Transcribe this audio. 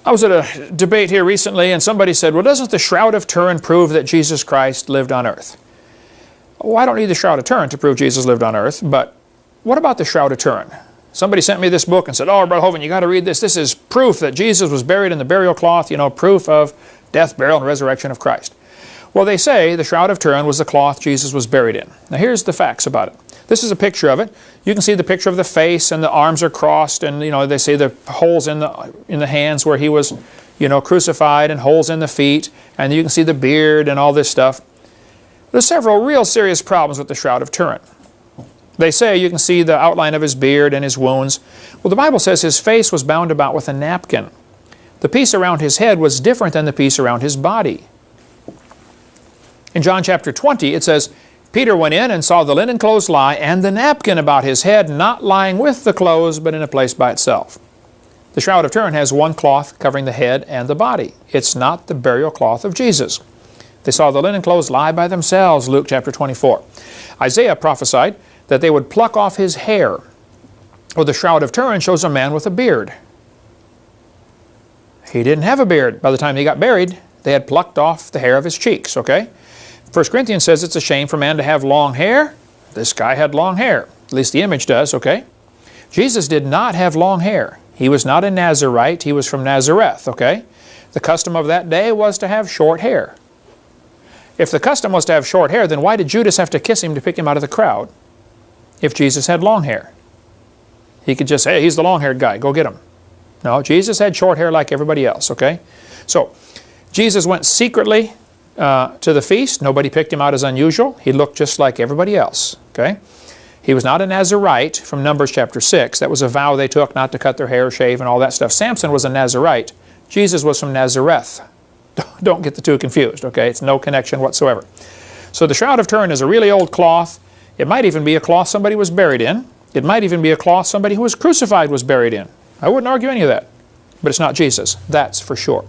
I was at a debate here recently and somebody said, well, doesn't the Shroud of Turin prove that Jesus Christ lived on earth? Well, I don't need the Shroud of Turin to prove Jesus lived on earth, but what about the Shroud of Turin? Somebody sent me this book and said, oh, Brother Hovind, you got to read this. This is proof that Jesus was buried in the burial cloth, you know, proof of death, burial, and resurrection of Christ. Well, they say the Shroud of Turin was the cloth Jesus was buried in. Now, here's the facts about it. This is a picture of it. You can see the picture of the face, and the arms are crossed, and, you know, they say the holes in the hands where he was, you know, crucified, and holes in the feet, and you can see the beard and all this stuff. There's several real serious problems with the Shroud of Turin. They say you can see the outline of his beard and his wounds. Well, the Bible says his face was bound about with a napkin. The piece around his head was different than the piece around his body. In John chapter 20, it says, Peter went in and saw the linen clothes lie, and the napkin about his head, not lying with the clothes, but in a place by itself. The Shroud of Turin has one cloth covering the head and the body. It's not the burial cloth of Jesus. They saw the linen clothes lie by themselves, Luke chapter 24. Isaiah prophesied that they would pluck off his hair. Well, the Shroud of Turin shows a man with a beard. He didn't have a beard. By the time he got buried, they had plucked off the hair of his cheeks, okay? 1 Corinthians says it's a shame for man to have long hair. This guy had long hair. At least the image does, okay? Jesus did not have long hair. He was not a Nazarite. He was from Nazareth, okay? The custom of that day was to have short hair. If the custom was to have short hair, then why did Judas have to kiss him to pick him out of the crowd if Jesus had long hair? He could just say, hey, he's the long-haired guy, go get him. No, Jesus had short hair like everybody else, okay? So, Jesus went secretly to the feast. Nobody picked him out as unusual. He looked just like everybody else, okay? He was not a Nazarite from Numbers chapter 6. That was a vow they took not to cut their hair, shave, and all that stuff. Samson was a Nazarite. Jesus was from Nazareth. Don't get the two confused, okay? It's no connection whatsoever. So the Shroud of Turin is a really old cloth. It might even be a cloth somebody was buried in. It might even be a cloth somebody who was crucified was buried in. I wouldn't argue any of that. But it's not Jesus. That's for sure.